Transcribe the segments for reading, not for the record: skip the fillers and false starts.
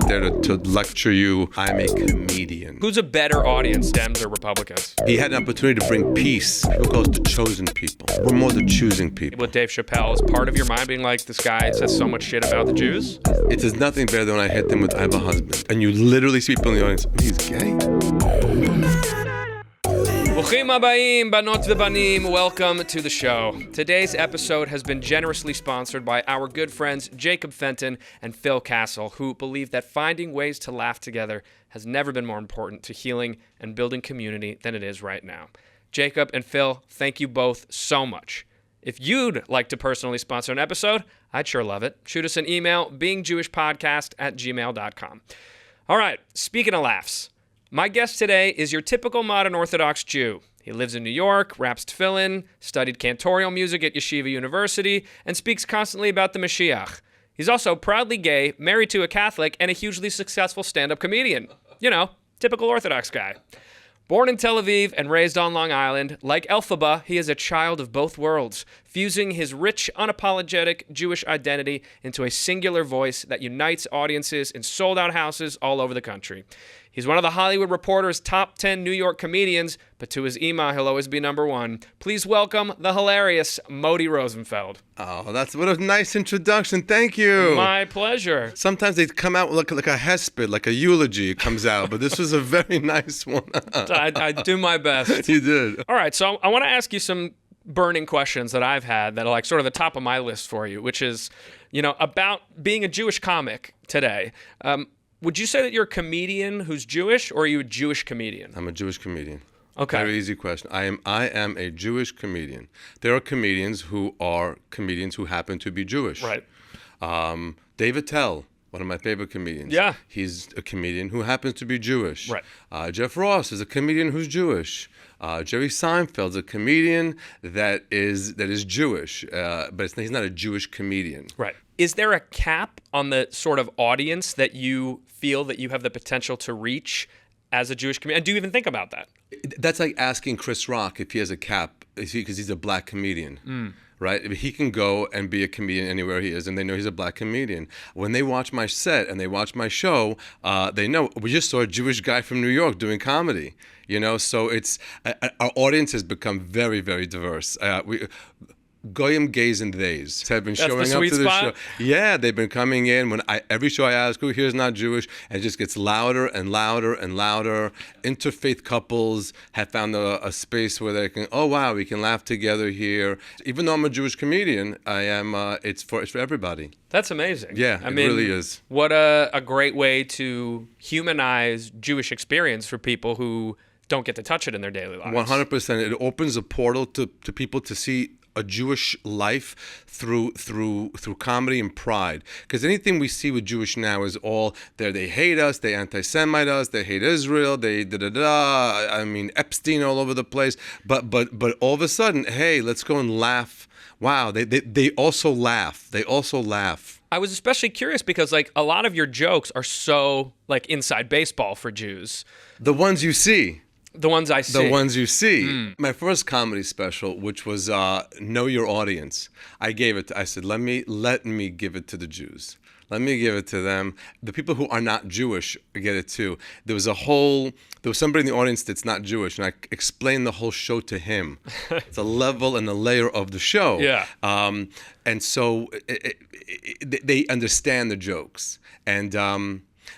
there to lecture you. I'm a comedian. Who's a better audience, Dems or Republicans? He had an opportunity to bring peace. People call us the chosen people. We're more the choosing people. With Dave Chappelle, is part of your mind being like, this guy says so much shit about the Jews? It is nothing better than when I hit them with I have a husband. And you literally see people in the audience, he's gay? Bruchim habayim, banot v'banim. Welcome to the show. Today's episode has been generously sponsored by our good friends Jacob Fenton and Phil Castle, who believe that finding ways to laugh together has never been more important to healing and building community than it is right now. Jacob and Phil, thank you both so much. If you'd like to personally sponsor an episode, I'd sure love it. Shoot us an email, beingjewishpodcast@gmail.com. All right, speaking of laughs, my guest today is your typical modern Orthodox Jew. He lives in New York, raps Teffilin, studied cantorial music at Yeshiva University, and speaks constantly about the Meschia. He's also proudly gay, married to a Catholic, and a hugely successful stand-up comedian. You know, typical Orthodox guy. Born in Tel Aviv and raised on Long Island, like Elphaba, he is a child of both worlds, fusing his rich, unapologetic Jewish identity into a singular voice that unites audiences in sold-out houses all over the country. He's one of the Hollywood Reporter's top 10 New York comedians, but to his ima, he'll always be number one. Please welcome the hilarious Modi Rosenfeld. Oh, what a nice introduction. Thank you. My pleasure. Sometimes they come out like a hesped, like a eulogy comes out, but this was a very nice one. I do my best. You did. All right, so I want to ask you some burning questions that I've had that are like sort of the top of my list for you, which is, about being a Jewish comic today. Would you say that you're a comedian who's Jewish, or are you a Jewish comedian? I'm a Jewish comedian. Okay. Very easy question. I am a Jewish comedian. There are comedians who happen to be Jewish. Right. David Tell, one of my favorite comedians. Yeah. He's a comedian who happens to be Jewish. Right. Jeff Ross is a comedian who's Jewish. Jerry Seinfeld's a comedian that is Jewish, but he's not a Jewish comedian. Right. Is there a cap on the sort of audience that you feel that you have the potential to reach as a Jewish comedian? And do you even think about that? That's like asking Chris Rock if he has a cap, because he's a black comedian. Right? He can go and be a comedian anywhere he is, and they know he's a black comedian. When they watch my set and they watch my show, they know we just saw a Jewish guy from New York doing comedy. So it's our audience has become very, very diverse. Goyim, gays, and theys have been showing up to the show. Yeah, they've been coming in. Every show I ask, who here is not Jewish? And it just gets louder and louder and louder. Interfaith couples have found a space where they can, oh wow, we can laugh together here. Even though I'm a Jewish comedian, I am. It's for everybody. That's amazing. Yeah, it really is. What a great way to humanize Jewish experience for people who don't get to touch it in their daily lives. 100%. It opens a portal to people to see a Jewish life through comedy and pride. Because anything we see with Jewish now is all there. They hate us, they anti-Semite us, they hate Israel, they da-da-da. I mean, Epstein all over the place. But all of a sudden, hey, let's go and laugh. Wow, they also laugh. They also laugh. I was especially curious because like a lot of your jokes are so like inside baseball for Jews. The ones you see. The ones I see. The ones you see. My first comedy special, which was Know Your Audience, I said, let me give it to the Jews. Let me give it to them. The people who are not Jewish get it too. There was somebody in the audience that's not Jewish, and I explained the whole show to him. It's a level and a layer of the show. Yeah. And so they understand the jokes. And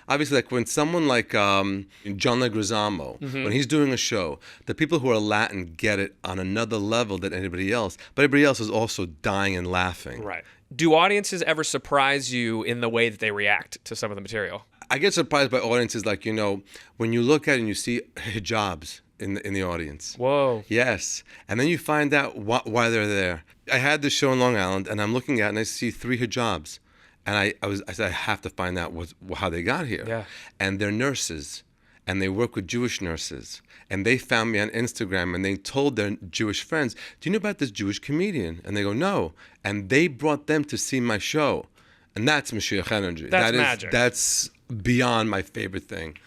obviously, like when someone like John Leguizamo, when he's doing a show, the people who are Latin get it on another level than anybody else. But everybody else is also dying and laughing. Right. Do audiences ever surprise you in the way that they react to some of the material? I get surprised by audiences like, when you look at it and you see hijabs in the audience. Whoa. Yes. And then you find out why they're there. I had this show in Long Island, and I'm looking at it, and I see 3 hijabs. And I said, I have to find out how they got here. Yeah. And they're nurses, and they work with Jewish nurses. And they found me on Instagram, and they told their Jewish friends, do you know about this Jewish comedian? And they go, no. And they brought them to see my show. And that's Mashiach energy. That's magic. That's beyond my favorite thing.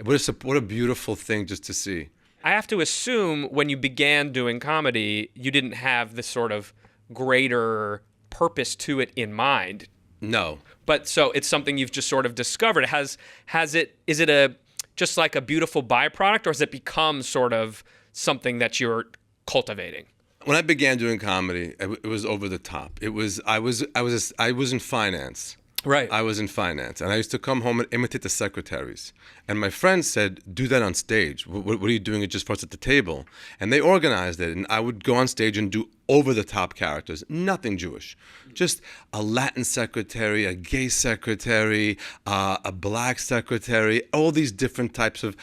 What a beautiful thing just to see. I have to assume when you began doing comedy, you didn't have this sort of greater purpose to it in mind. No. But so it's something you've just sort of discovered. Is it just like a beautiful byproduct, or has it become sort of something that you're cultivating? When I began doing comedy, it was over the top. I was in finance. Right. I was in finance, and I used to come home and imitate the secretaries. And my friends said, do that on stage. What are you doing it just for us at the table? And they organized it, and I would go on stage and do over-the-top characters, nothing Jewish. Just a Latin secretary, a gay secretary, a black secretary, all these different types of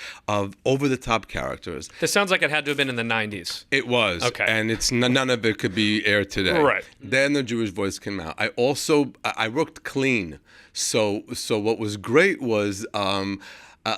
over-the-top characters. This sounds like it had to have been in the 90s. It was. Okay. And none of it could be aired today. Right. Then the Jewish Voice came out. I worked clean. So what was great was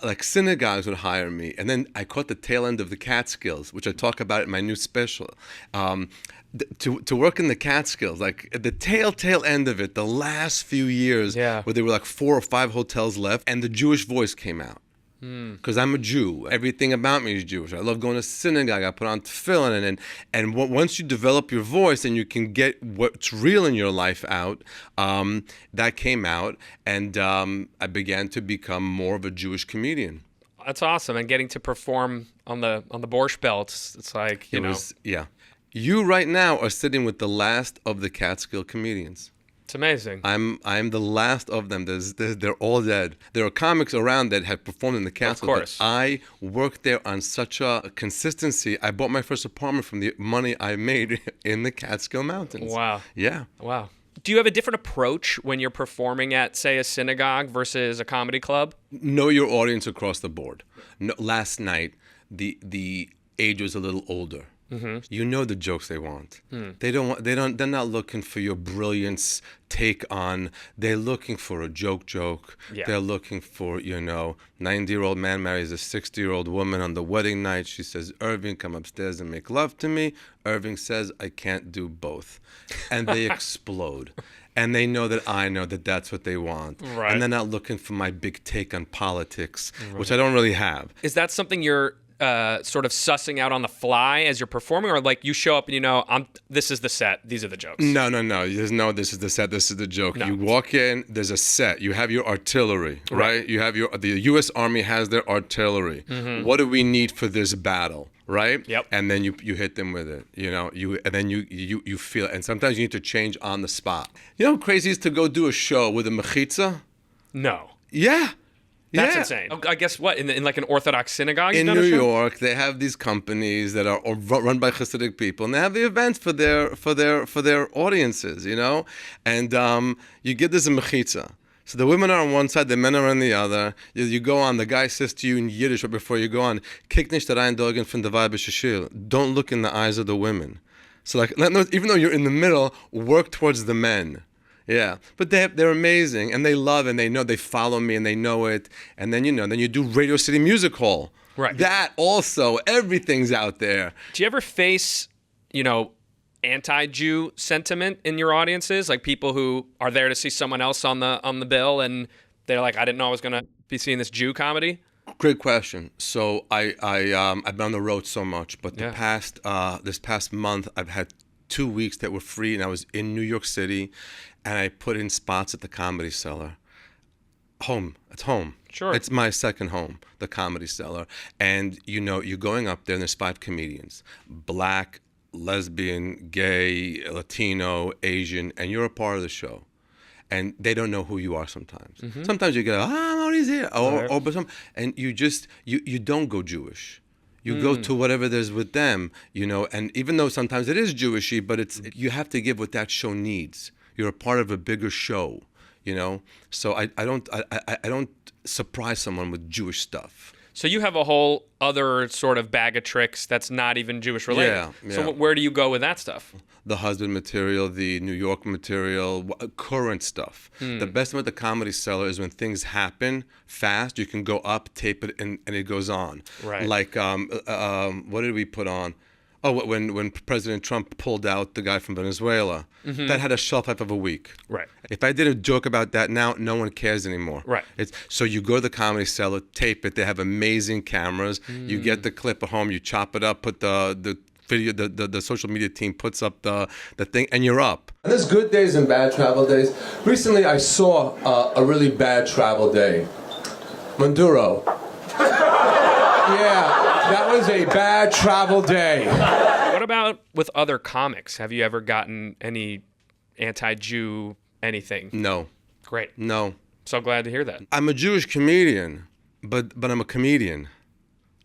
like synagogues would hire me, and then I caught the tail end of the Catskills, which I talk about in my new special. To work in the Catskills, like the tail end of it, the last few years, where there were like 4 or 5 hotels left, and the Jewish Voice came out. Because I'm a Jew. Everything about me is Jewish. I love going to synagogue. I put on tefillin. And once you develop your voice and you can get what's real in your life out, that came out. And I began to become more of a Jewish comedian. That's awesome. And getting to perform on the Borscht Belt, it's like, you know. Yeah. You right now are sitting with the last of the Catskill comedians. It's amazing. I'm the last of them. They're all dead. There are comics around that have performed in the Catskill. Of course. But I worked there on such a consistency. I bought my first apartment from the money I made in the Catskill Mountains. Wow. Yeah. Wow. Do you have a different approach when you're performing at, say, a synagogue versus a comedy club? Know your audience across the board. No, last night, the age was a little older. Mm-hmm. You know the jokes they want. They're not looking for your brilliance take on. They're looking for a joke. Yeah. They're looking for, 90-year-old man marries a 60-year-old woman on the wedding night. She says, Irving, come upstairs and make love to me. Irving says, I can't do both. And they explode. And they know that I know that that's what they want. Right. And they're not looking for my big take on politics, which I don't really have. Is that something you're sort of sussing out on the fly as you're performing, or like you show up and this is the set, these are the jokes? No. There's no, this is the set, this is the joke. No. You walk in, there's a set. You have your artillery, right? You have the U.S. Army has their artillery. Mm-hmm. What do we need for this battle, right? Yep. And then you hit them with it, and then you feel it. And sometimes you need to change on the spot. You know how crazy it is to go do a show with a mechitza? No. Yeah. That's insane. I guess what, in like an Orthodox synagogue? In New York, they have these companies that are run by Hasidic people, and they have the events for their audiences, and you get this in mechitza. So the women are on one side, the men are on the other. You go on, the guy says to you in Yiddish right before you go on, "Kick nicht rein Augen von der Weibe Shishil." Don't look in the eyes of the women. So like, even though you're in the middle, work towards the men. Yeah, but they're amazing, and they love, and they know, they follow me, and they know it, and then then you do Radio City Music Hall. Right. That also, everything's out there. Do you ever face, anti-Jew sentiment in your audiences, like people who are there to see someone else on the bill, and they're like, I didn't know I was gonna be seeing this Jew comedy? Great question. So I've been on the road so much, but this past month I've had 2 weeks that were free, and I was in New York City, and I put in spots at the Comedy Cellar. It's home. Sure. It's my second home, the Comedy Cellar. And you're going up there, and there's 5 comedians, black, lesbian, gay, Latino, Asian, and you're a part of the show. And they don't know who you are sometimes. Mm-hmm. Sometimes you get, Modi's here, and you don't go Jewish. You go to whatever there's with them, and even though sometimes it is Jewishy, but you have to give what that show needs. You're a part of a bigger show, So I don't surprise someone with Jewish stuff. So you have a whole other sort of bag of tricks that's not even Jewish related. Yeah. So where do you go with that stuff? The husband material, the New York material, current stuff. The best thing with the Comedy Cellar is when things happen fast, you can go up, tape it, and it goes on. Right. Like, what did we put on? Oh, when President Trump pulled out the guy from Venezuela, that had a shelf life of a week. Right. If I did a joke about that now, no one cares anymore. Right. So you go to the Comedy Cellar, tape it. They have amazing cameras. You get the clip at home, you chop it up, put the video, the social media team puts up the thing, and you're up. There's good days and bad travel days. Recently, I saw a really bad travel day. Maduro. Yeah, that was a bad travel day. What about with other comics? Have you ever gotten any anti-Jew anything? No. Great. No. So glad to hear that. I'm a Jewish comedian, but I'm a comedian.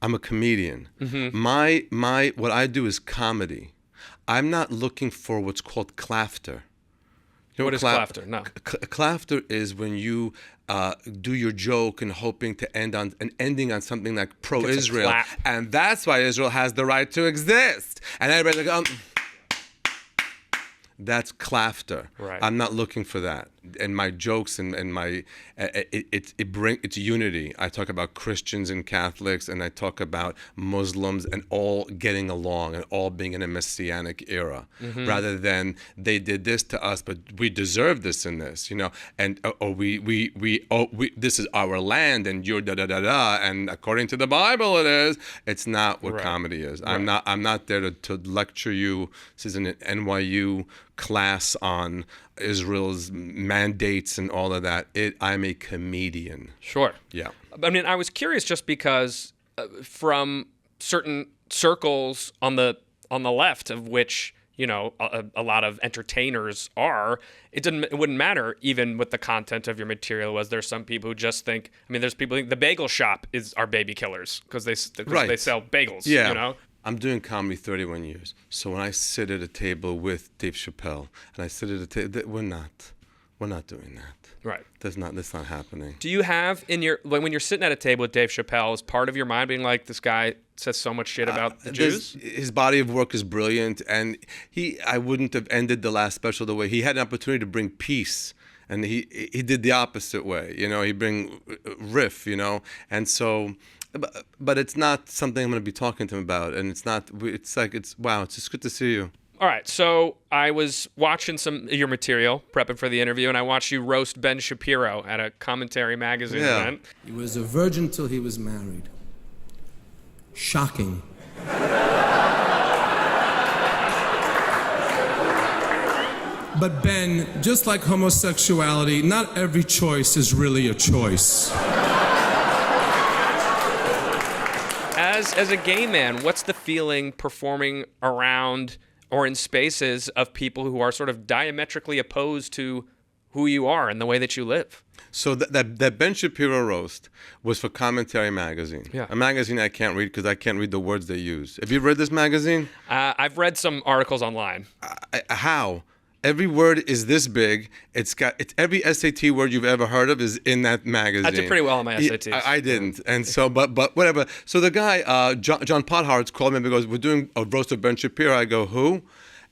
I'm a comedian. My what I do is comedy. I'm not looking for what's called clafter. You know What is clafter? No. Clafter is when you do your joke and hoping to ending on something like pro-Israel, and that's why Israel has the right to exist. And everybody's like, that's clafter. Right. I'm not looking for that. And my jokes and my it's unity. I talk about Christians and Catholics, and I talk about Muslims, and all getting along and all being in a messianic era, rather than they did this to us, but we deserve this in this, and this is our land, and you're da da da da, and according to the Bible it is. It's not what comedy is. I'm not there to lecture you. This is an NYU class on Israel's mandates and all of that. I'm a comedian. Sure. Yeah. I mean, I was curious just because from certain circles on the left, of which a lot of entertainers are, it wouldn't matter even with the content of your material. There's some people who just think, there's people who think the bagel shop are baby killers because they sell bagels. Yeah. I'm doing comedy 31 years. So when I sit at a table with Dave Chappelle, and I sit at a table, we're not doing that. Right. That's not happening. Do you have when you're sitting at a table with Dave Chappelle, is part of your mind being like, this guy says so much shit about the Jews? His body of work is brilliant, and I wouldn't have ended the last special the way he had an opportunity to bring peace. And he did the opposite way, he bring riff, and so, but it's not something I'm going to be talking to him about, and it's wow, it's just good to see you. All right, so I was watching some of your material, prepping for the interview, and I watched you roast Ben Shapiro at a Commentary magazine event. He was a virgin till he was married. Shocking. But Ben, just like homosexuality, not every choice is really a choice. As a gay man, what's the feeling performing around or in spaces of people who are sort of diametrically opposed to who you are and the way that you live? So that Ben Shapiro roast was for Commentary magazine. Yeah. A magazine I can't read because I can't read the words they use. Have you read this magazine? I've read some articles online. How? Every word is this big. It's every SAT word you've ever heard of is in that magazine. I did pretty well on my SATs. I didn't, and so but whatever. So the guy John Pothards called me and goes, "We're doing a roast of Ben Shapiro." I go, "Who?"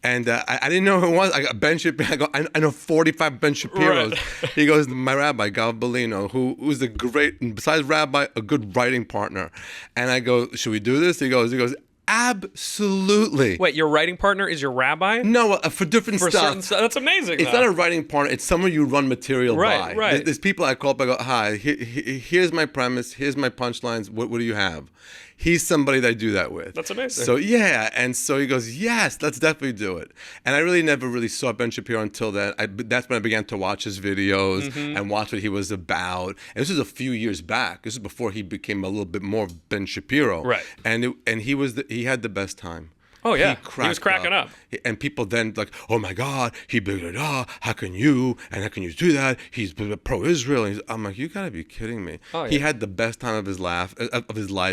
And I didn't know who it was. I got Ben Shapiro. I go, I know 45 Ben Shapiros. Right. He goes, my rabbi, Gal Bellino, who's a great, besides rabbi, a good writing partner. And I go, should we do this? He goes, absolutely. Wait, your writing partner is your rabbi? No, for different stuff. Certain stuff. That's amazing. It's not a writing partner. It's someone you run material by. Right. There's people I call up. I go, hi, here's my premise. Here's my punchlines. What do you have? He's somebody that I do that with. That's amazing. So yeah, and so he goes, yes, let's definitely do it. And I really never really saw Ben Shapiro until then. That's when I began to watch his videos and watch what he was about. And this was a few years back. This is before he became a little bit more Ben Shapiro. Right. And he had the best time. Oh yeah, he was cracking up. And people then like, oh my God, he bigoted. How can you? And how can you do that? He's pro-Israel. And I'm like, you gotta be kidding me. Oh, yeah. He had the best time of his life.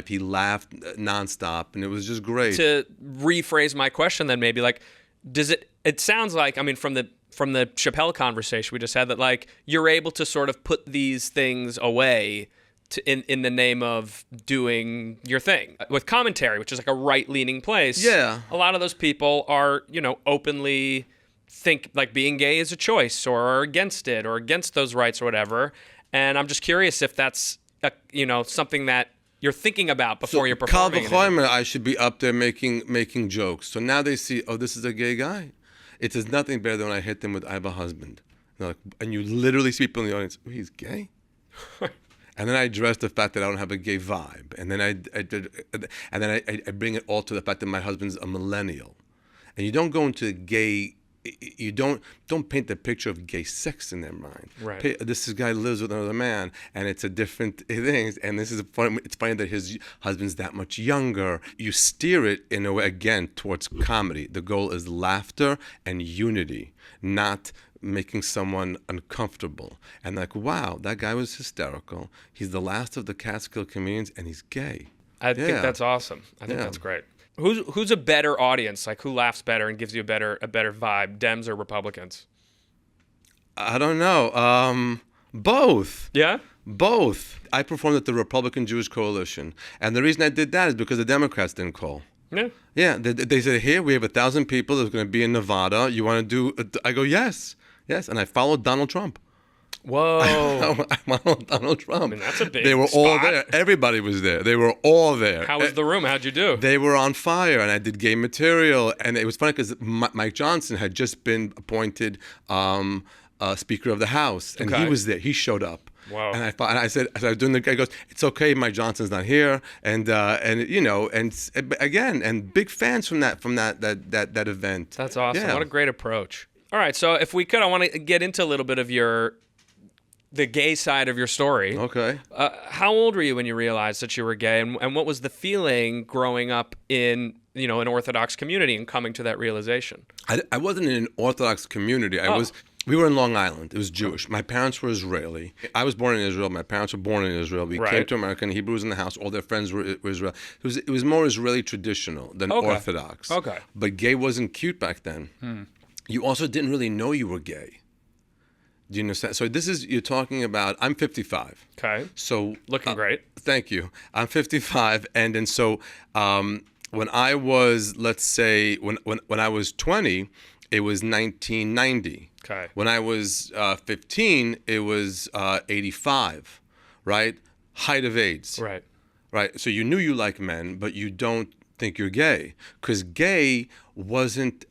He laughed nonstop, and it was just great. To rephrase my question, then maybe like, does it? It sounds like, from the Chappelle conversation we just had, that like you're able to sort of put these things away in the name of doing your thing. With Commentary, which is like a right-leaning place, yeah, a lot of those people are, openly think like being gay is a choice, or are against it, or against those rights or whatever. And I'm just curious if that's, something that you're thinking about before you're performing. I should be up there making jokes. So now they see, oh, this is a gay guy. It is nothing better than when I hit them with, I have a husband. And you literally see people in the audience, oh, he's gay? And then I address the fact that I don't have a gay vibe. And then I bring it all to the fact that my husband's a millennial. And you don't go into gay, you don't paint the picture of gay sex in their mind. Right. This guy lives with another man, and it's a different thing. And this is funny. It's funny that his husband's that much younger. You steer it in a way, again, towards comedy. The goal is laughter and unity, not making someone uncomfortable. And like, wow, that guy was hysterical. He's the last of the Catskill comedians, and he's gay. I think that's awesome. I think that's great. Who's a better audience? Like, who laughs better and gives you a better vibe, Dems or Republicans? I don't know. Both. Yeah? Both. I performed at the Republican Jewish Coalition, and the reason I did that is because the Democrats didn't call. Yeah. Yeah, they said, here, we have 1,000 people that's going to be in Nevada. You want to do... I go, yes, and I followed Donald Trump. Whoa. I followed Donald Trump. I mean, that's a big They were all spot. there. Everybody was there. They were all there. How was the room? How'd you do? They were on fire, and I did gay material. And it was funny because Mike Johnson had just been appointed Speaker of the House, and he was there. He showed up. Wow. And I said, as I was doing the guy goes, it's okay, Mike Johnson's not here, and you know, and again, and big fans from that event. That's awesome. Yeah. What a great approach. All right, so if we could, I want to get into a little bit of the gay side of your story. Okay. How old were you when you realized that you were gay, and what was the feeling growing up in an Orthodox community and coming to that realization? I wasn't in an Orthodox community. We were in Long Island. It was Jewish. My parents were Israeli. I was born in Israel. My parents were born in Israel. We came to America, and Hebrews in the house. All their friends were Israel. It was more Israeli traditional than Orthodox. Okay. But gay wasn't cute back then. You also didn't really know you were gay. Do you understand? So you're talking about, I'm 55. Okay. So looking great. Thank you. I'm 55, and then so when I was, let's say, when I was 20, it was 1990. Okay. When I was 15, it was 85, right? Height of AIDS. Right. Right. So you knew you like men, but you don't think you're gay, because gay wasn't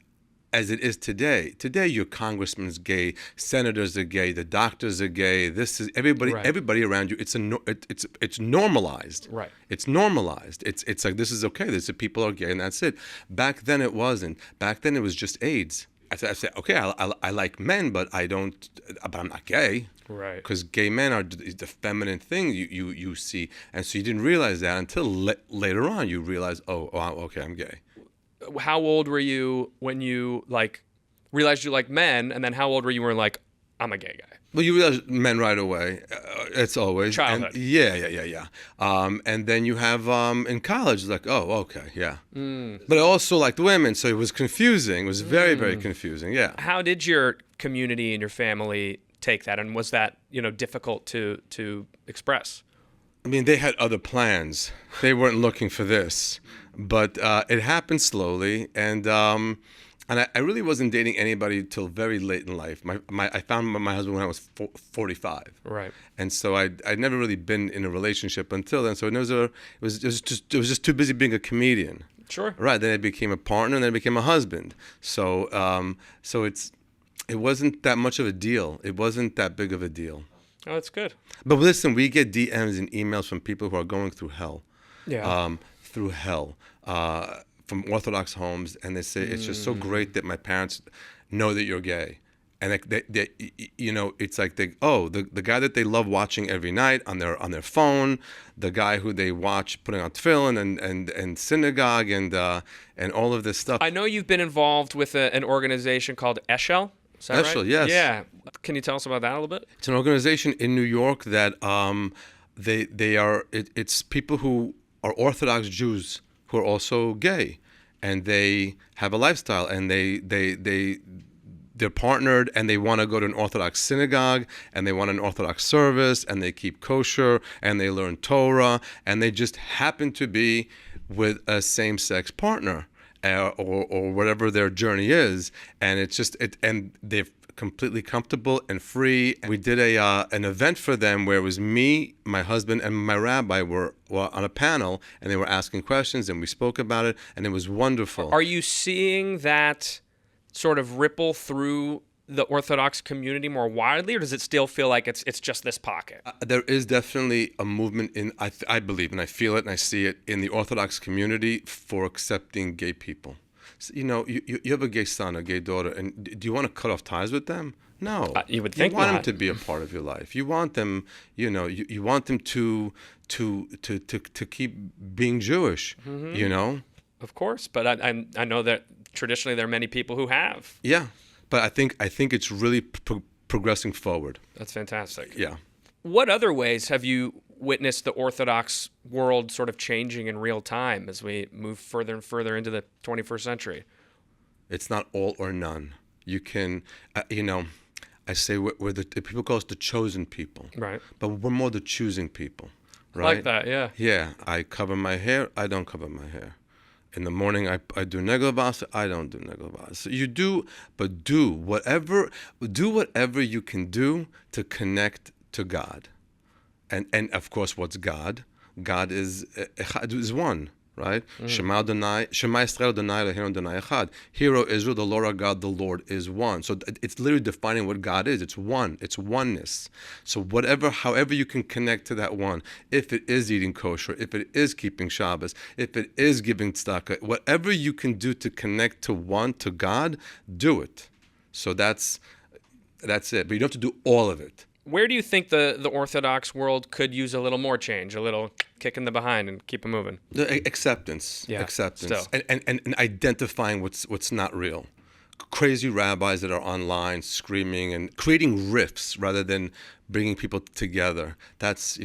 as it is today. Today, your congressman's gay, senators are gay, the doctors are gay. This is everybody around you. It's normalized. Right. It's normalized. It's like, this is okay. This is, people are gay, and that's it. Back then, it wasn't. Back then, it was just AIDS. I said, okay, I like men, but I'm not gay. Right. Because gay men are the feminine thing you see, and so you didn't realize that until later on. You realize, oh, okay, I'm gay. How old were you when you realized you like men, and then how old were you when like, I'm a gay guy? Well, you realize men right away. It's always childhood. And yeah. And then you have in college, like, oh, okay, yeah. But I also liked women, so it was confusing. It was very, very confusing. Yeah. How did your community and your family take that, and was that difficult to express? I mean, they had other plans. They weren't looking for this, but it happened slowly, and I really wasn't dating anybody till very late in life. I found my husband when I was 45. Right. And so I'd never really been in a relationship until then. So it was just too busy being a comedian. Sure. Right. Then I became a partner, and then I became a husband. So it wasn't that much of a deal. It wasn't that big of a deal. Oh, that's good. But listen, we get DMs and emails from people who are going through hell. Yeah. Through hell. From Orthodox homes, and they say it's just so great that my parents know that you're gay, and they it's like the guy that they love watching every night on their phone, the guy who they watch putting on tefillin and synagogue and all of this stuff. I know you've been involved with an organization called Eshel. Is that Eshel, right? yes. Yeah. Can you tell us about that a little bit? It's an organization in New York that it's people who are Orthodox Jews who are also gay, and they have a lifestyle, and they're partnered, and they want to go to an Orthodox synagogue, and they want an Orthodox service, and they keep kosher, and they learn Torah, and they just happen to be with a same-sex partner, or whatever their journey is, and and they're completely comfortable and free. We did an event for them where it was me, my husband, and my rabbi were on a panel, and they were asking questions, and we spoke about it, and it was wonderful. Are you seeing that sort of ripple through the Orthodox community more widely, or does it still feel like it's just this pocket? There is definitely a movement in, I believe, and I feel it and I see it in the Orthodox community for accepting gay people. So, you have a gay son, a gay daughter, and do you want to cut off ties with them? No. You would think you want not. them to be a part of your life. You want them, you want them to keep being Jewish, Of course, but I know that traditionally there are many people who have. Yeah, but I think it's really progressing forward. That's fantastic. Yeah. What other ways have you witnessed the Orthodox world sort of changing in real time as we move further and further into the 21st century? It's not all or none. You can, I say we're the people call us the chosen people. Right. But we're more the choosing people. Right? I like that, yeah. Yeah, I cover my hair. I don't cover my hair. In the morning, I do negelovasa. I don't do negelovasa. You do, but do whatever you can do to connect to God. And of course, what's God? God is one, right? Shema Adonai, Shema Yisrael Adonai Eloheinu Adonai Echad. Hear, O Israel, the Lord our God, the Lord is one. So it's literally defining what God is. It's one. It's oneness. So however you can connect to that one, if it is eating kosher, if it is keeping Shabbos, if it is giving tzedakah, whatever you can do to connect to one, to God, do it. So that's it. But you don't have to do all of it. Where do you think the Orthodox world could use a little more change, a little kick in the behind and keep it moving? Acceptance. Yeah, Acceptance. And identifying what's not real. Crazy rabbis that are online screaming and creating rifts rather than bringing people together. That's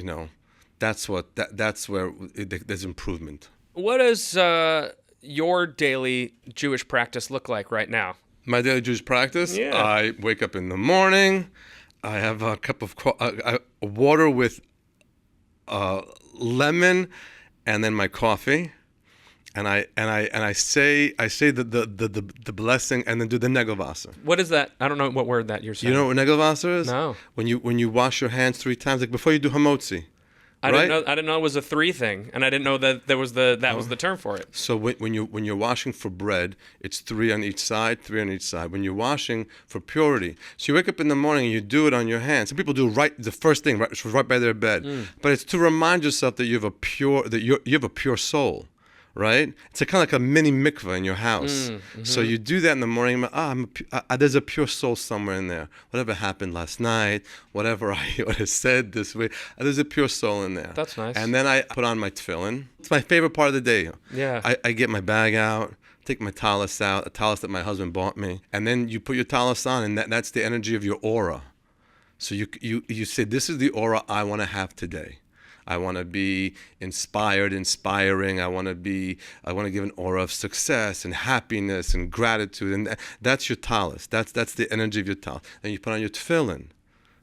where there's improvement. What does your daily Jewish practice look like right now? My daily Jewish practice? Yeah. I wake up in the morning. I have a cup of water with lemon, and then my coffee, and I say the blessing, and then do the negelovasa. What is that? I don't know what word that you're saying. You know what negelovasa is? No. When you wash your hands 3 times, like before you do hamotzi. I right? didn't know it was a 3 thing, and I didn't know that was the term for it. So when you're washing for bread, it's 3 on each side, 3 on each side. When you're washing for purity, so you wake up in the morning and you do it on your hands. Some people do the first thing right by their bed, but it's to remind yourself that you have a pure soul. Right? It's kind of like a mini mikveh in your house. So you do that in the morning. There's a pure soul somewhere in there. Whatever happened last night, whatever I would have said this week, there's a pure soul in there. That's nice. And then I put on my tefillin. It's my favorite part of the day. Yeah. I get my bag out, take my talis out, a talis that my husband bought me, and then you put your talis on, and that's the energy of your aura. So you say, this is the aura I want to have today. I want to be inspiring. I want to give an aura of success and happiness and gratitude. And that's your talis. That's the energy of your talis. And you put on your tefillin,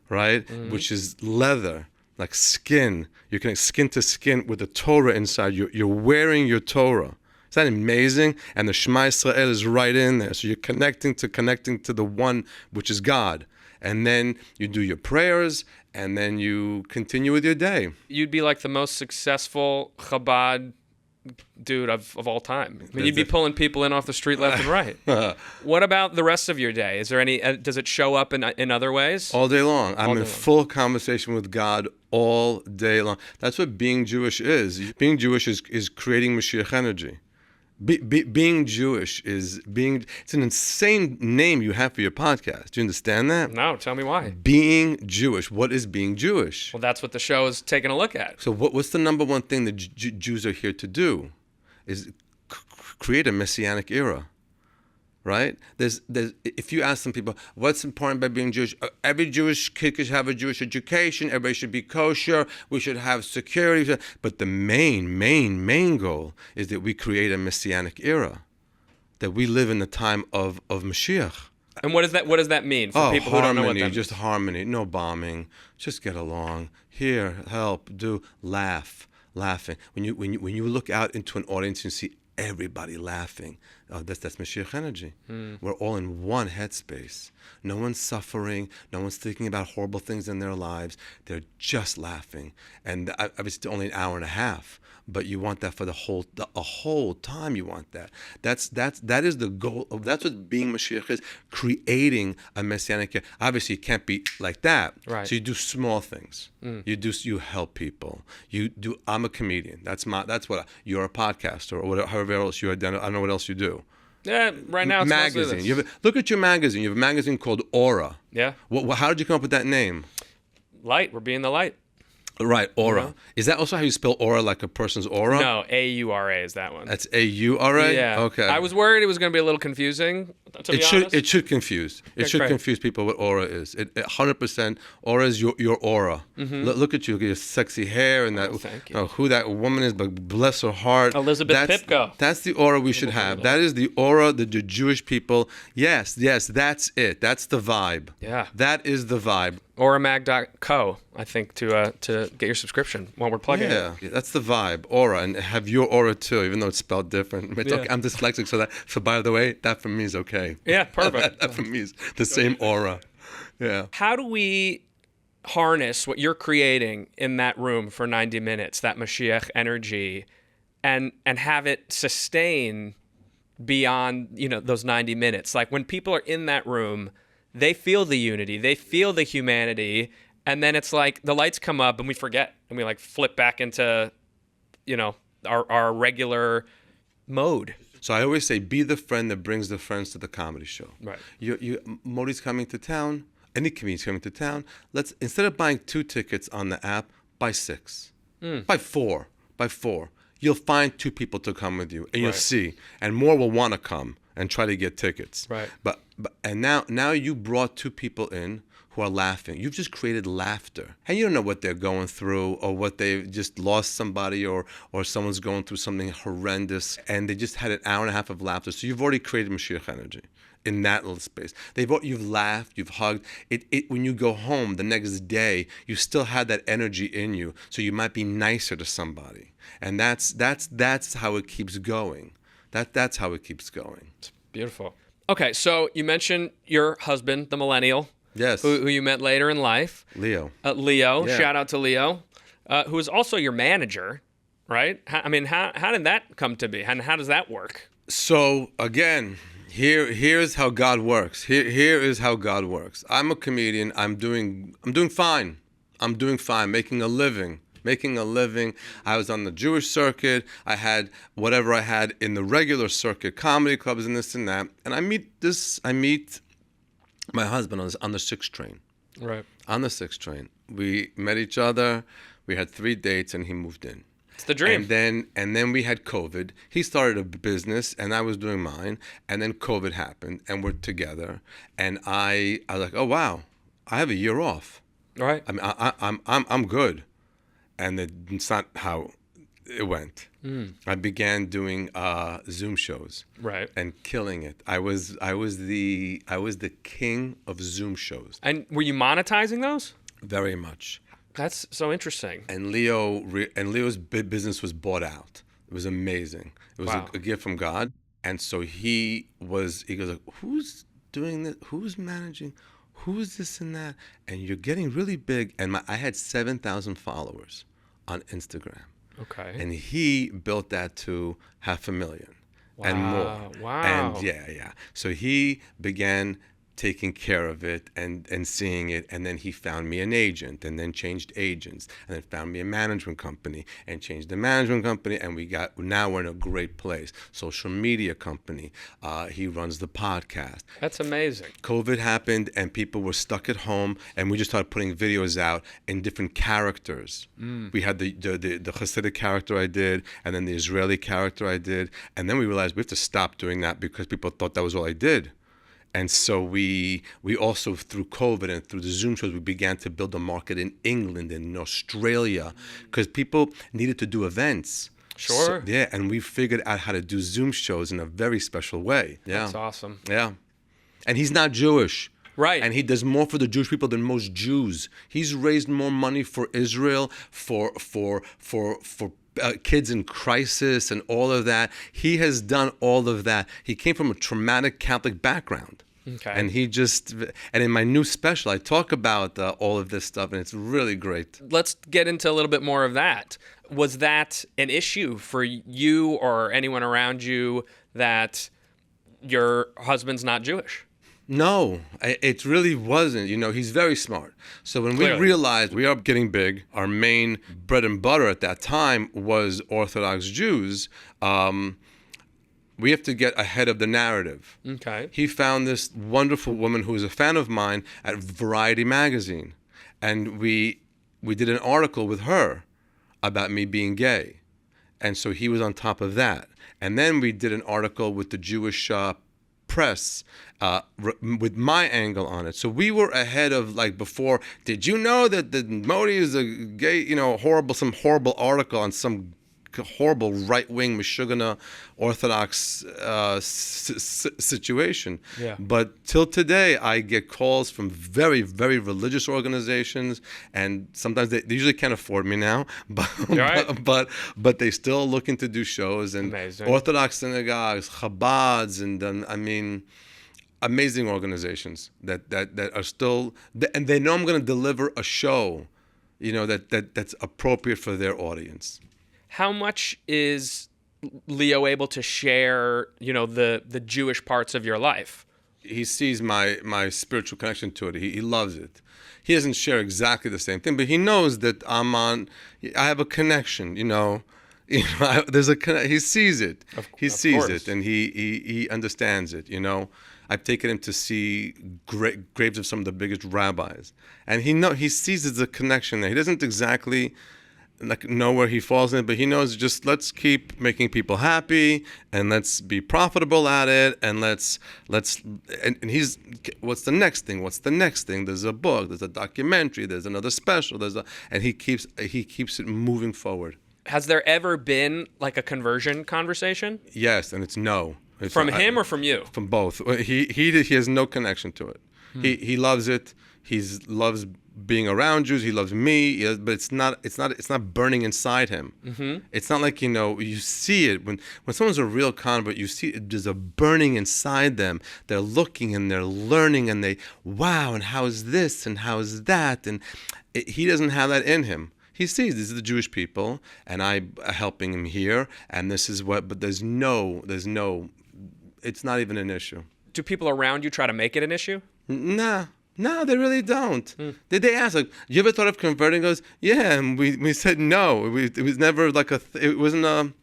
right? Which is leather, like skin. You're connecting skin to skin with the Torah inside. You're wearing your Torah. Is that amazing? And the Shema Yisrael is right in there. So you're connecting to the one, which is God. And then you do your prayers, and then you continue with your day. You'd be like the most successful Chabad dude of all time. I mean, you'd be pulling people in off the street left and right. What about the rest of your day? Is there any? Does it show up in other ways? All day long. I'm in full conversation with God all day long. That's what being Jewish is. Being Jewish is creating Mashiach energy. Being Jewish it's an insane name you have for your podcast. Do you understand that? No, tell me why. Being Jewish. What is being Jewish? Well, that's what the show is taking a look at. So what's the number one thing that Jews are here to do? Is create a messianic era. Right? There's if you ask some people, what's important by being Jewish? Every Jewish kid should have a Jewish education. Everybody should be kosher. We should have security. But the main goal is that we create a messianic era, that we live in the time of Mashiach. And what does that mean for people who don't know what that means? Just harmony, no bombing, just get along. Here, help, do, laughing. When you look out into an audience and see everybody laughing. That's Mashiach energy. We're all in one headspace. No one's suffering. No one's thinking about horrible things in their lives. They're just laughing. And obviously, only an hour and a half. But you want that for a whole time. You want that. That is the goal. That's what being Mashiach is. Creating a messianic. Obviously, it can't be like that. Right. So you do small things. You help people. You do. I'm a comedian. That's what you're a podcaster or whatever. However else you identify. I don't know what else you do. Yeah, right now it's magazine. mostly this. Look at your magazine. You have a magazine called Aura. Yeah. How did you come up with that name? Light. We're being the light. Right, aura. Yeah. Is that also how you spell aura, like a person's aura? No, A-U-R-A is that one. That's A-U-R-A? Yeah. Okay. I was worried it was going to be a little confusing, to be honest. It should confuse. It should great. confuse people what aura is. 100% aura is your aura. Look at you, look at your sexy hair and that. Thank you. I don't know who that woman is, but bless her heart. Elizabeth Pipko. That's the aura we should have. That is the aura that the Jewish people. Yes, that's it. That's the vibe. Yeah. That is the vibe. Auramag.co, I think, to get your subscription while we're plugging Yeah, it. that's the vibe, aura, and have your aura too, even though it's spelled different. It's okay. I'm dyslexic, so by the way, that for me is okay. Yeah, perfect. That for me is the same aura. Yeah. How do we harness what you're creating in that room for 90 minutes, that Mashiach energy, and have it sustain beyond, those 90 minutes? Like when people are in that room, they feel the unity, they feel the humanity, and then it's like the lights come up and we forget and we like flip back into, our regular mode. So I always say, be the friend that brings the friends to the comedy show. Right. Modi's coming to town. Any comedian's coming to town. Let's, instead of buying 2 tickets on the app, buy 6, buy 4, buy 4. You'll find 2 people to come with you, and you'll see, and more will want to come and try to get tickets. Right. But now you brought 2 people in who are laughing. You've just created laughter. And you don't know what they're going through or what they've just lost somebody or someone's going through something horrendous and they just had an hour and a half of laughter. So you've already created Mashiach energy in that little space. You've laughed, you've hugged. When you go home the next day, you still had that energy in you. So you might be nicer to somebody. And that's how it keeps going. That's how it keeps going. It's beautiful. Okay, so you mentioned your husband, the millennial. Yes. Who you met later in life. Leo. Leo. Yeah. Shout out to Leo, who is also your manager, right? How did that come to be? And how does that work? So again, here's how God works. Here is how God works. I'm a comedian. I'm doing fine. I'm doing fine, making a living. I was on the Jewish circuit. I had whatever I had in the regular circuit, comedy clubs and this and that. And I meet my husband on the 6 train. Right. On the 6 train. We met each other. We had 3 dates and he moved in. It's the dream. And then we had COVID. He started a business and I was doing mine. And then COVID happened and we're together. And I was like, oh wow, I have a year off. Right. I mean, I'm good. And it's not how it went. I began doing Zoom shows, right, and killing it. I was the king of Zoom shows. And were you monetizing those? Very much. That's so interesting. And Leo's business was bought out. It was amazing. It was Wow. a gift from God. And so he goes like, who's doing this? Who's managing? Who's this and that? And you're getting really big. And I had 7,000 followers on Instagram. Okay. And he built that to 500,000 and more. Wow. And yeah. So he began taking care of it and seeing it, and then he found me an agent and then changed agents and then found me a management company and changed the management company, and now we're in a great place. Social media company. He runs the podcast. That's amazing. COVID happened and people were stuck at home, and we just started putting videos out in different characters. We had the Hasidic character I did, and then the Israeli character I did, and then we realized we have to stop doing that because people thought that was all I did. And so we also, through COVID and through the Zoom shows, we began to build a market in England and in Australia because people needed to do events. Sure. So, and we figured out how to do Zoom shows in a very special way. Yeah. That's awesome. Yeah. And he's not Jewish. Right. And he does more for the Jewish people than most Jews. He's raised more money for Israel, for kids in crisis and all of that. He has done all of that. He came from a traumatic Catholic background. Okay. And and in my new special, I talk about all of this stuff, and it's really great. Let's get into a little bit more of that. Was that an issue for you or anyone around you that your husband's not Jewish? No, it really wasn't. He's very smart. So when we realized we are getting big, our main bread and butter at that time was Orthodox Jews, we have to get ahead of the narrative. Okay. He found this wonderful woman who was a fan of mine at Variety magazine. And we did an article with her about me being gay. And so he was on top of that. And then we did an article with the Jewish press with my angle on it. So we were ahead of, like, before. Did you know that the Modi is a gay, some horrible article on some horrible right-wing Meschia Orthodox situation. Yeah. But till today, I get calls from very, very religious organizations, and sometimes they usually can't afford me now, but they still looking to do shows, and Amazing. Orthodox synagogues, Chabads, and amazing organizations that are still, and they know I'm going to deliver a show, that's appropriate for their audience. How much is Leo able to share, the Jewish parts of your life? He sees my spiritual connection to it. He loves it. He doesn't share exactly the same thing, but he knows that I have a connection, there's he sees it. He sees it, and he understands it, I've taken him to see graves of some of the biggest rabbis, and he sees there's a connection there. He doesn't exactly know where he falls in, but he knows just let's keep making people happy and let's be profitable at it, and and he's, what's the next thing? There's a book, there's a documentary, there's another special, and he keeps it moving forward. Has there ever been like a conversion conversation? Yes, and it's no. From him or from you? From both. He has no connection to it. He loves it. He loves being around Jews. He loves me, but it's not burning inside him. Mm-hmm. It's not like, you see it when someone's a real convert. You see there's a burning inside them. They're looking and they're learning, and wow, and how is this and how is that, and he doesn't have that in him. He sees these are the Jewish people, and I'm helping him here, and this is what. But there's no. It's not even an issue. Do people around you try to make it an issue? Nah. No, they really don't. They ask, like, you ever thought of converting? Goes, yeah, and we said no. It was never like it wasn't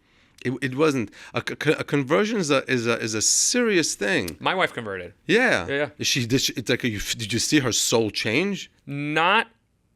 it wasn't a conversion is a serious thing. My wife converted. Yeah. Yeah. It's like, did you see her soul change? Not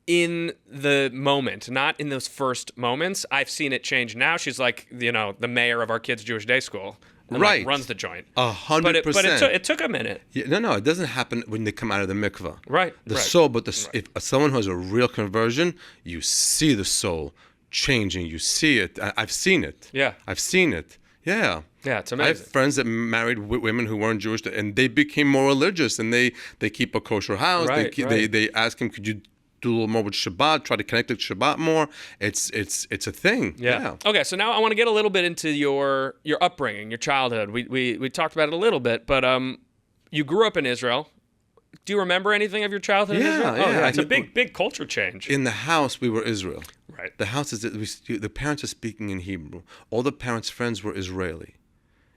in the moment, not in those first moments. I've seen it change now. She's like, the mayor of our kids' Jewish day school. And right. runs the joint. 100%. But it took a minute. Yeah, no, it doesn't happen when they come out of the mikvah. Right. If someone who has a real conversion, you see the soul changing. You see it. I've seen it. Yeah. I've seen it. Yeah. Yeah, it's amazing. I have friends that married women who weren't Jewish, and they became more religious, and they keep a kosher house. Right, they ask him, could you do a little more with Shabbat, try to connect with Shabbat more. It's a thing. Yeah. Okay, so now I want to get a little bit into your upbringing, your childhood. We talked about it a little bit, but you grew up in Israel. Do you remember anything of your childhood in Israel? Yeah. It's a big culture change. In the house, we were Israel. Right. The house the parents are speaking in Hebrew. All the parents' friends were Israeli.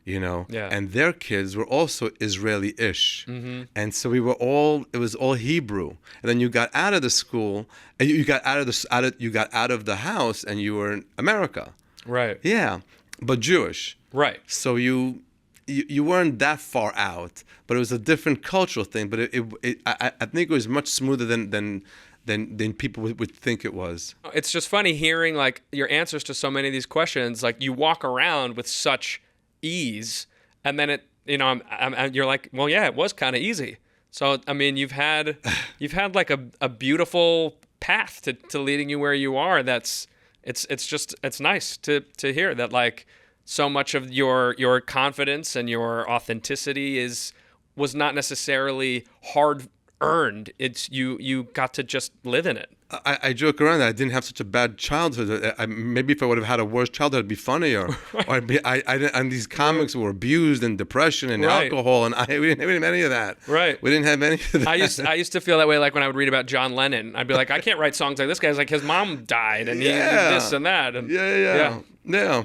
Yeah. And their kids were also Israeli-ish. Mm-hmm. And so it was all Hebrew. And then you got out of the school, and you got out of the house, and you were in America. Right. Yeah, but Jewish. Right. So you weren't that far out, but it was a different cultural thing. But I think it was much smoother than people would think it was. It's just funny hearing like your answers to so many of these questions. Like you walk around with such ease, and then you're like, well, yeah, it was kind of easy. So I mean, you've had like a beautiful path to leading you where you are. It's nice to hear that, like, so much of your confidence and your authenticity was not necessarily hard earned. It's you got to just live in it. I joke around that I didn't have such a bad childhood. Maybe if I would have had a worse childhood, it'd be funnier. Or and these comics were abused and depression and alcohol, and we didn't have any of that. Right. We didn't have any of that. I used to feel that way like when I would read about John Lennon. I'd be like, I can't write songs like this guy's like his mom died and he did this and that. And, yeah.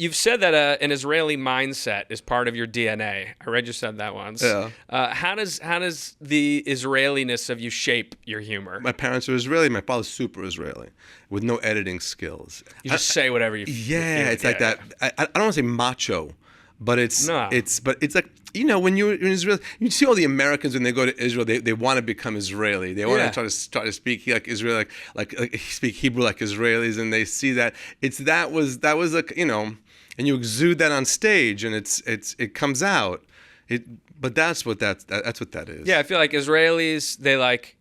You've said that an Israeli mindset is part of your DNA. I read you said that once. Yeah. How does the Israeliness of you shape your humor? My parents are Israeli. My father's super Israeli, with no editing skills. You just say whatever you. Yeah, it's like that. I don't want to say macho, but it's like, you know, when you're in Israel, you see all the Americans when they go to Israel, they want to become Israeli. They want to try to speak like Israel, like speak Hebrew like Israelis, and they see that that was like, you know, and you exude that on stage, and it comes out. But that's what that is. Yeah, I feel like Israelis, they like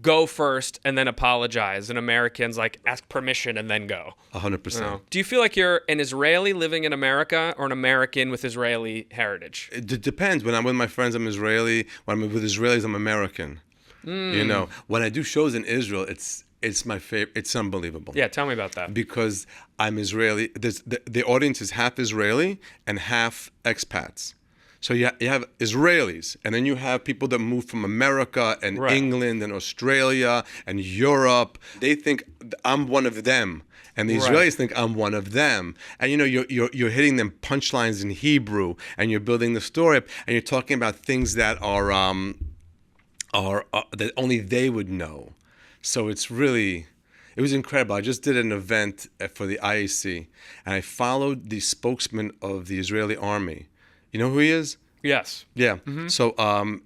go first and then apologize, and Americans like ask permission and then go. 100%. Do you feel like you're an Israeli living in America or an American with Israeli heritage? It depends. When I'm with my friends, I'm Israeli. When I'm with Israelis, I'm American. You know, when I do shows in Israel, it's my favorite. It's unbelievable. Yeah, tell me about that. Because I'm Israeli. The audience is half Israeli and half expats. So you have Israelis, and then you have people that move from America and England and Australia and Europe. They think I'm one of them, and the Israelis think I'm one of them. And you know, you're hitting them punchlines in Hebrew, and you're building the story up, and you're talking about things that are that only they would know. So it was incredible. I just did an event for the IAC, and I followed the spokesman of the Israeli army. You know who he is? Yes. Yeah. Mm-hmm. So,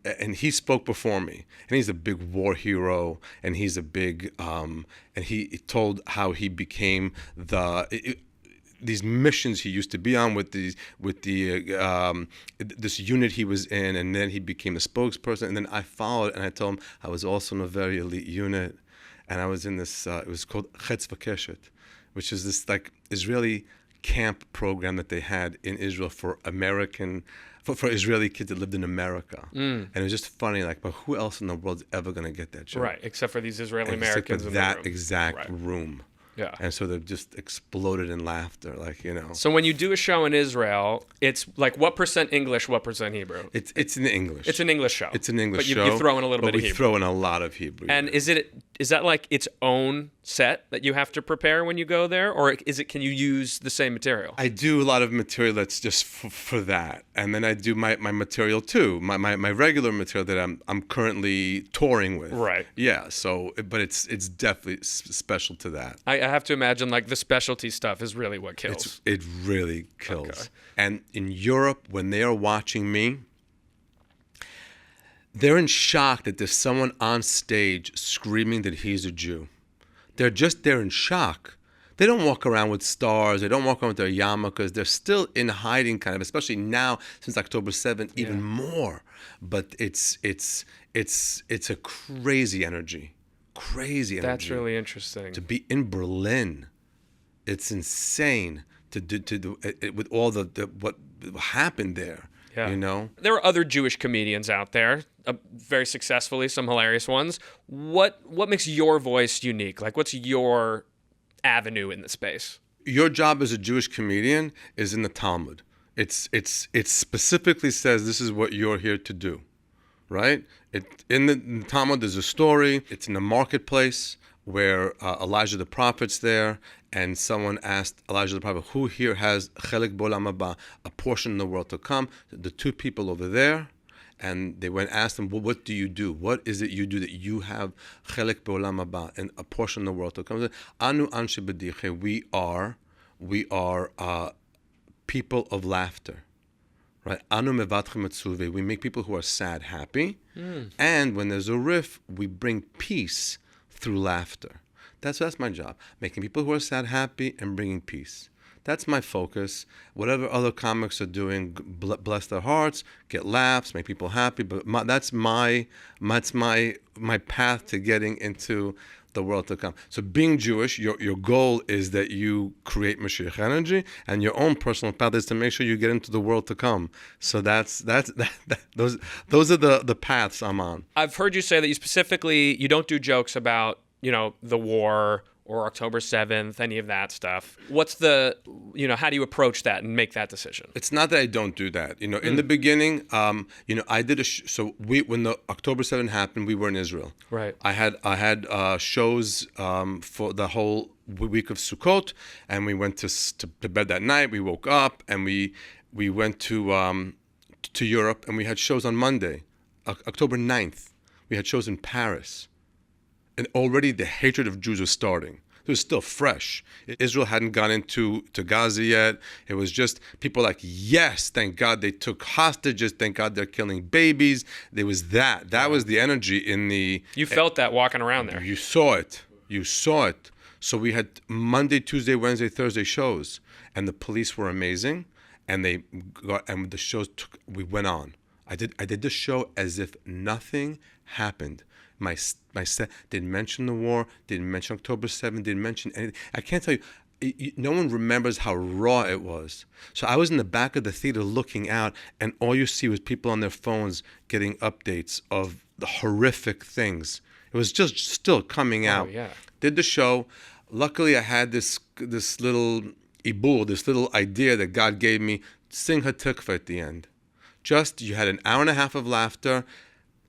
and he spoke before me, and he's a big war hero, and he's a big, and he told how he became these missions he used to be on with this unit he was in, and then he became the spokesperson, and then I followed, and I told him I was also in a very elite unit, and I was in this, it was called Chetz V'Keshet, which is this like Israeli camp program that they had in Israel for Israeli kids that lived in America. And it was just funny, like, but who else in the world is ever going to get that job? Right, except for these Israeli Americans in that the room. exact room. Yeah. And so they just exploded in laughter, like, you know. So when you do a show in Israel, it's like what % English, what % Hebrew? It's in English. It's an English show. It's an English show. But you throw in a little bit of Hebrew. We throw in a lot of Hebrew. And is that like its own set that you have to prepare when you go there, or can you use the same material? I do a lot of material that's just for that, and then I do my material too, my regular material that I'm currently touring with. Right. Yeah. So, but it's definitely special to that. I have to imagine like the specialty stuff is really what kills. It really kills. Okay. And in Europe, when they are watching me, they're in shock that there's someone on stage screaming that he's a Jew. They're in shock. They don't walk around with stars. They don't walk around with their yarmulkes. They're still in hiding, kind of, especially now since October 7th, even more. But it's a crazy energy. Crazy energy. That's really interesting. To be in Berlin, it's insane to do it, with all what happened there. Yeah. You know? There are other Jewish comedians out there, very successfully, some hilarious ones. What makes your voice unique? Like, what's your avenue in the space? Your job as a Jewish comedian is in the Talmud. It specifically says this is what you're here to do, right? In the Talmud, there's a story. It's in the marketplace where Elijah the prophet's there, and someone asked Elijah the prophet, who here has chelik b'olam haba, a portion in the world to come? The two people over there, and they went and asked him, well, what do you do? What is it you do that you have chelik b'olam haba, and a portion in the world to come? Anu anshe b'diche, we are people of laughter. Right? Anu mevatchem etzuve, we make people who are sad happy, and when there's a riff, we bring peace through laughter. That's my job, making people who are sad happy and bringing peace. That's my focus. Whatever other comics are doing, bless their hearts, get laughs, make people happy. But that's my path to getting into the world to come. So being Jewish, your goal is that you create Mashiach energy, and your own personal path is to make sure you get into the world to come. So those are the paths I'm on. I've heard you say that you don't do jokes about the war or October 7th, any of that stuff. What's the, how do you approach that and make that decision? It's not that I don't do that. In the beginning, I did when the October 7th happened, we were in Israel. Right. I had shows for the whole week of Sukkot, and we went to bed that night. We woke up and we went to Europe, and we had shows on Monday, October 9th. We had shows in Paris. And already the hatred of Jews was starting. It was still fresh. Israel hadn't gone into Gaza yet. It was just people like, yes, thank God they took hostages. Thank God they're killing babies. There was that. That was the energy in the... You felt that walking around there. You saw it. So we had Monday, Tuesday, Wednesday, Thursday shows. And the police were amazing. And the shows we went on. I did the show as if nothing happened. My set didn't mention the war, didn't mention October 7th, didn't mention anything. I can't tell you, no one remembers how raw it was. So I was in the back of the theater looking out, and all you see was people on their phones getting updates of the horrific things. It was just still coming out. Yeah. Did the show. Luckily, I had this little ibul, this little idea that God gave me. Sing Hatikva at the end. You had an hour and a half of laughter.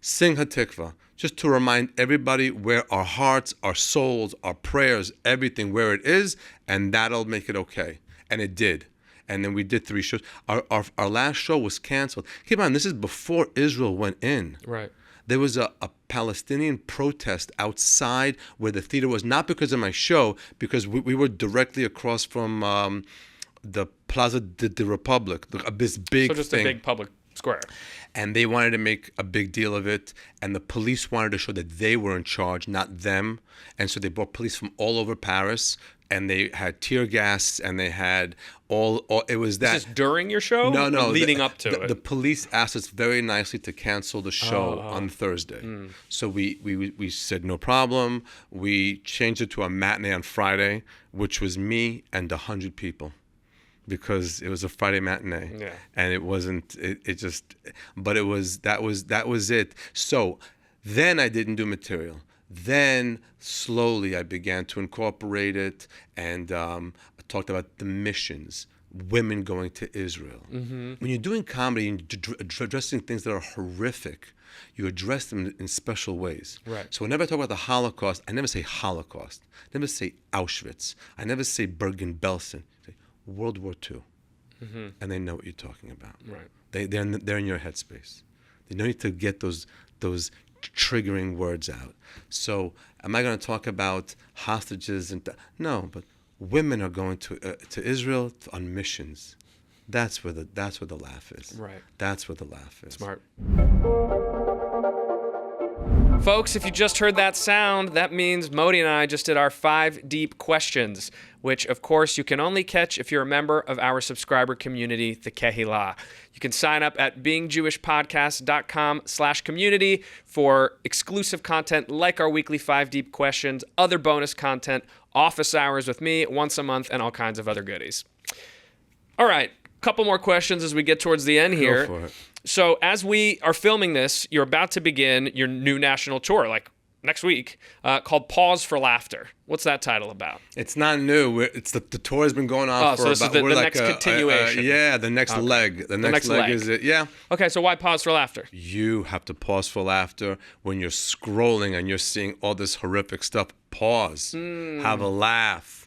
Sing Hatikva. Just to remind everybody where our hearts, our souls, our prayers, everything, where it is, and that'll make it okay. And it did. And then we did 3 shows. Our last show was canceled. Keep in mind, this is before Israel went in. Right. There was a Palestinian protest outside where the theater was, not because of my show, because we were directly across from the Plaza de Republic, this big thing. So just a big public square. And they wanted to make a big deal of it, and the police wanted to show that they were in charge, not them. And so they brought police from all over Paris, and they had tear gas, and they had all it was that. Is this during your show? No, or leading up to it. The police asked us very nicely to cancel the show on Thursday. So we said no problem. We changed it to a matinee on Friday, which was me and 100 people. Because it was a Friday matinee, and it wasn't. That was it. So then I didn't do material. Then slowly I began to incorporate it, and I talked about the missions, women going to Israel. Mm-hmm. When you're doing comedy and addressing things that are horrific, you address them in special ways. Right. So whenever I talk about the Holocaust, I never say Holocaust. I never say Auschwitz. I never say Bergen-Belsen. World War II, and they know what you're talking about. Right. They're in your headspace. They don't need to get those triggering words out. So, am I going to talk about hostages no? But women are going to Israel on missions. That's where the laugh is. Right. That's where the laugh is. Smart. Folks, if you just heard that sound, that means Modi and I just did our 5 deep questions, which, of course, you can only catch if you're a member of our subscriber community, the Kehillah. You can sign up at beingjewishpodcast.com/community for exclusive content like our weekly 5 deep questions, other bonus content, office hours with me once a month, and all kinds of other goodies. All right, couple more questions as we get towards the end here. Go for it. So as we are filming this, you're about to begin your new national tour, like next week, called Pause for Laughter. What's that title about? It's not new. The tour has been going on for so this about... is the next continuation. The next leg. The next leg is it. Yeah. Okay, so why Pause for Laughter? You have to pause for laughter when you're scrolling and you're seeing all this horrific stuff. Pause. Have a laugh.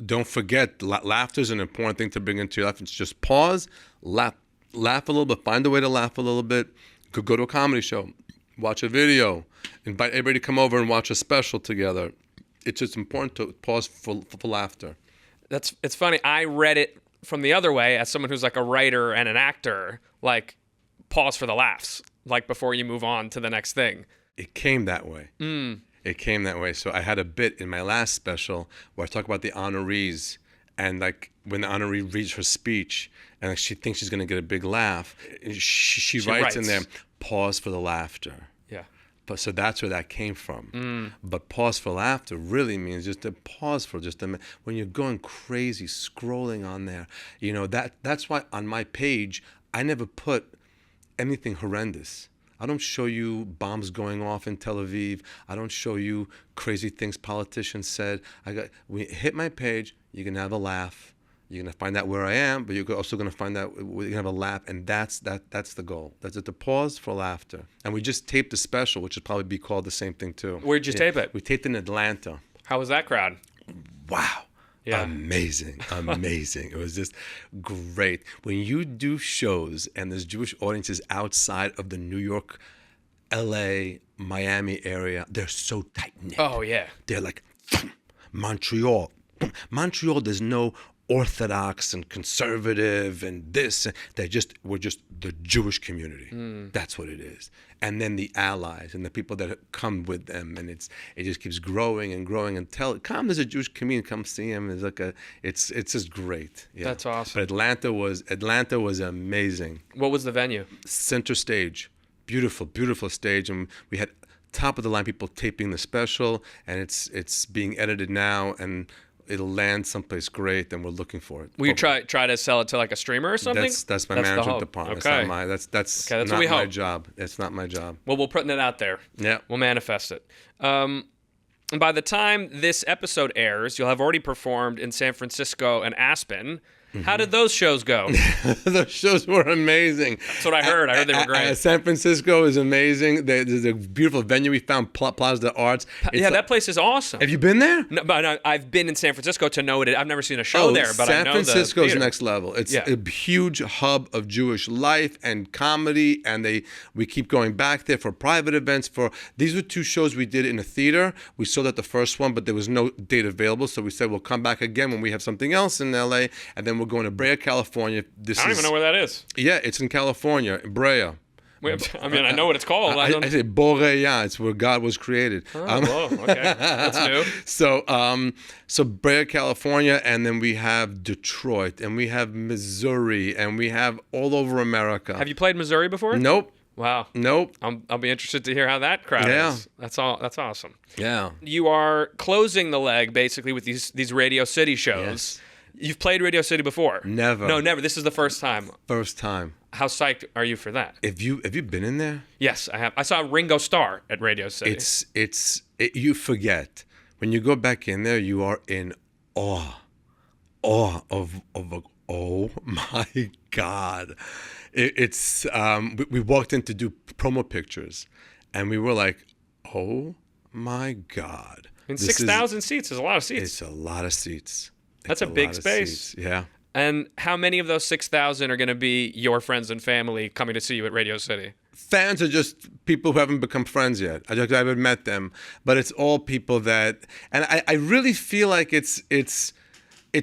Don't forget, laughter is an important thing to bring into your life. It's just pause, laugh a little bit, find a way to laugh a little bit. Could go to a comedy show, watch a video, invite everybody to come over and watch a special together. It's just important to pause for laughter. It's funny. I read it from the other way as someone who's like a writer and an actor, like pause for the laughs, like before you move on to the next thing. It came that way. It came that way. So I had a bit in my last special where I talk about the honorees, and like when the honoree reads her speech and like she thinks she's going to get a big laugh, she writes in there, pause for the laughter. Yeah. But so that's where that came from. But pause for laughter really means just to pause for just a minute. When you're going crazy, scrolling on there, that's why on my page, I never put anything horrendous. I don't show you bombs going off in Tel Aviv. I don't show you crazy things politicians said. We hit my page, you can have a laugh. You're going to find out where I am, but you're also going to find out, you're going to have a laugh, and that's the goal. That's it, to pause for laughter. And we just taped a special, which would probably be called the same thing too. Where'd you tape it? We taped in Atlanta. How was that crowd? Wow. Yeah. Amazing. It was just great. When you do shows and there's Jewish audiences outside of the New York, LA, Miami area, they're so tight-knit. Oh, yeah. They're like, Montreal. Montreal, there's no Orthodox and conservative and this. We're just the Jewish community. That's what it is. And then the allies and the people that come with them, and it just keeps growing and growing until there's a Jewish community, come see him. It's just great. Yeah. That's awesome. But Atlanta was amazing. What was the venue? Center stage, beautiful stage, and we had top of the line people taping the special, and it's being edited now, and it'll land someplace great, and we're looking for it. Will you try to sell it to like a streamer or something? That's my management department. Okay. That's what not we my hope. job. It's not my job. Well, we're putting it out there. Yeah. We'll manifest it. And by the time this episode airs, you'll have already performed in San Francisco and Aspen. How did those shows go? Those shows were amazing. That's what I heard. I heard they were great. San Francisco is amazing. There's a beautiful venue we found, Plaza Arts. That place is awesome. Have you been there? No, but I've been in San Francisco to know it. I've never seen a show there, but I know San Francisco is the theater. next level. It's a huge hub of Jewish life and comedy, and we keep going back there for private events. These were 2 shows we did in a theater. We sold out the first one, but there was no date available, so we said we'll come back again when we have something else in LA, and then we're going to Brea, California. I don't even know where that is. Yeah, it's in California, Brea. I mean, I know what it's called. I say Boreya. It's where God was created. Whoa, okay, that's new. So Brea, California, and then we have Detroit, and we have Missouri, and we have all over America. Have you played Missouri before? Nope. Wow. Nope. I'll be interested to hear how that crowd is. That's awesome. Yeah. You are closing the leg basically with these Radio City shows. Yes. You've played Radio City before? Never. No, never. This is the first time. First time. How psyched are you for that? Have you been in there? Yes, I have. I saw Ringo Starr at Radio City. You forget when you go back in there, you are in awe of oh my God. We walked in to do promo pictures, and we were like, oh my God. I mean, 6,000 seats is a lot of seats. It's a lot of seats. That's a big space. Yeah. And how many of those 6,000 are going to be your friends and family coming to see you at Radio City? Fans are just people who haven't become friends yet. I haven't met them, but it's all people that, and I really feel like it's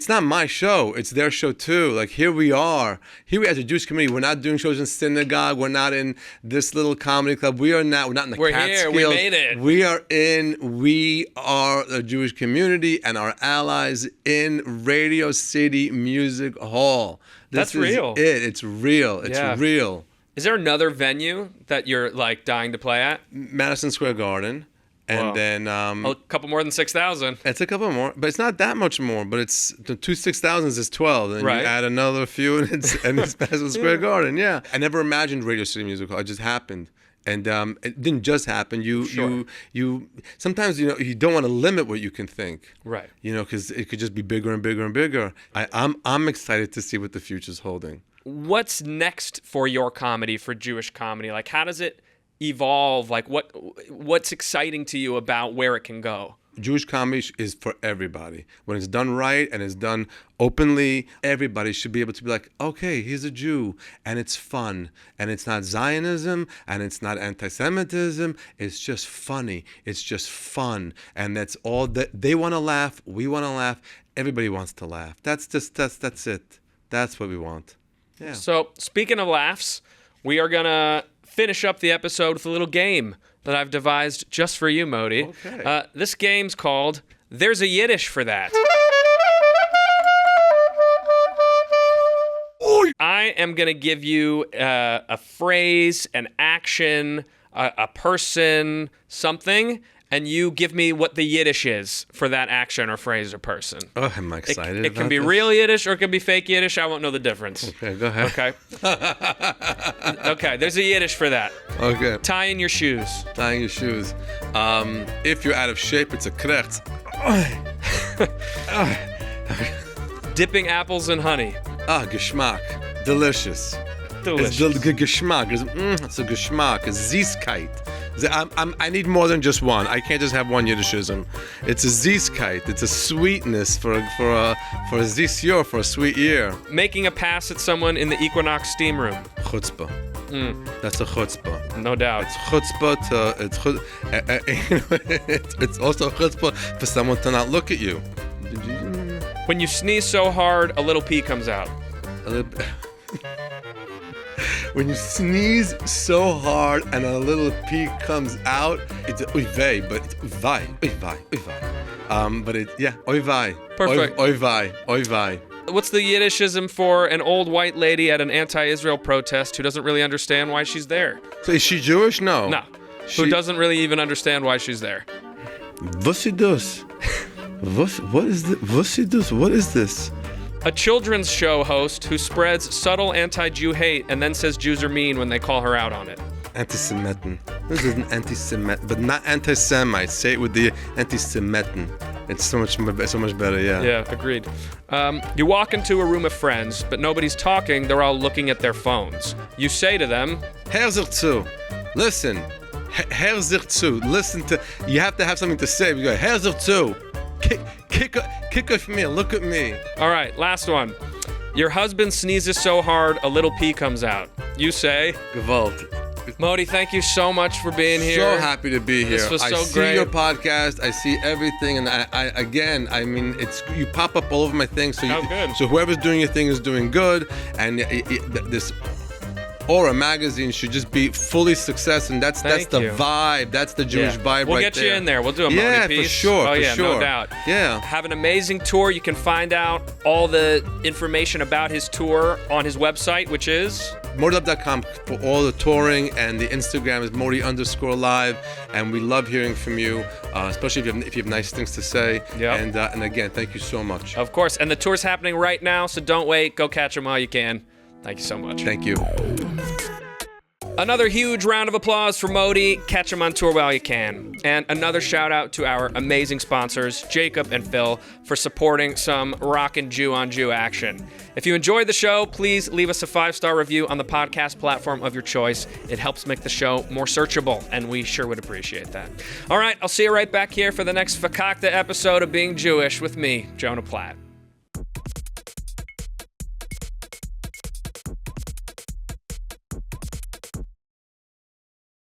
not my show. It's their show too. Like here we are as a Jewish community. We're not doing shows in synagogue. We're not in this little comedy club. We're not in the Catskills. We're here. We made it. We are the Jewish community and our allies in Radio City Music Hall. That's real. It's real. It's real. Is there another venue that you're like dying to play at? Madison Square Garden. And then a couple more than 6,000. It's a couple more, but it's not that much more. But it's the 2 6,000s is 12, and right. You add another few, and it's Madison Square Garden. Yeah, I never imagined Radio City Music Hall. It just happened, and it didn't just happen. You sometimes you don't want to limit what you can think, right? Because it could just be bigger and bigger and bigger. I'm excited to see what the future's holding. What's next for your comedy, for Jewish comedy? Like, how does it evolve? Like, what's exciting to you about where it can go? Jewish comedy is for everybody. When it's done right and it's done openly, everybody should be able to be like, okay, he's a Jew, and it's fun, and it's not Zionism, and it's not anti-Semitism. It's just funny. It's just fun, and that's all. That they want to laugh. We want to laugh. Everybody wants to laugh. That's it. That's what we want. Yeah. So speaking of laughs, we are gonna finish up the episode with a little game that I've devised just for you, Modi. Okay. This game's called There's a Yiddish for That. I am going to give you a phrase, an action, a person, something, and you give me what the Yiddish is for that action or phrase or person. Oh, I'm excited. It can be real Yiddish or it can be fake Yiddish. I won't know the difference. Okay, go ahead. Okay. Okay, there's a Yiddish for that. Okay. Tying your shoes. Tying your shoes. If you're out of shape, it's a krecht. Dipping apples in honey. Geschmack. Delicious. Delicious. It's Geschmack. It's a Geschmack. It's Süßkeit. I need more than just one. I can't just have one Yiddishism. It's a Süßkeit. It's a sweetness for a Süß year, for a sweet year. Making a pass at someone in the Equinox steam room. Chutzpah. That's a chutzpah. No doubt. It's chutzpah it's also chutzpah for someone to not look at you. When you sneeze so hard, a little pee comes out. When you sneeze so hard and a little pee comes out, it's oy vey, but it's oy vey. But it, yeah, oy vey. Perfect. Oy vey. What's the Yiddishism for an old white lady at an anti-Israel protest who doesn't really understand why she's there? So is she Jewish? No. No. Who doesn't really even understand why she's there? Was sie das? What is this? Was sie das? What is this? A children's show host who spreads subtle anti-Jew hate and then says Jews are mean when they call her out on it. Anti-Semitin. This is an anti-Semit, but not anti-Semite. Say it with the anti-Semitin. It's so much better, yeah. Yeah, agreed. You walk into a room of friends, but nobody's talking. They're all looking at their phones. You say to them, Hör sich zu. Listen. Hör sich zu. Listen to. You have to have something to say. We go, Hör sich zu. Kick off me. Look at me. all right, last one. Your husband sneezes so hard, a little pee comes out. You say, Gewalt. Modi, thank you so much for being here. So happy to be here. This was I so see great. your podcast. I see everything, and I mean, it's you pop up all over my things. So good. So whoever's doing your thing is doing good, and this Aura magazine should just be fully success, and that's Thank the you. vibe. That's the Jewish vibe right there. We'll get you in there. We'll do a Modi Yeah, piece. for sure. Oh, for yeah, sure. no doubt. Yeah. Have an amazing tour. You can find out all the information about his tour on his website, which is ModiLab.com for all the touring, and the Instagram is Modi_live, and we love hearing from you, especially if you have nice things to say. Yep. And again, thank you so much. Of course. And the tour's happening right now, so don't wait. Go catch them while you can. Thank you so much. Thank you. Another huge round of applause for Modi. Catch him on tour while you can. And another shout out to our amazing sponsors, Jacob and Phil, for supporting some rockin' Jew on Jew action. If you enjoyed the show, please leave us a 5-star review on the podcast platform of your choice. It helps make the show more searchable, and we sure would appreciate that. All right, I'll see you right back here for the next Fakakta episode of Being Jewish with me, Jonah Platt.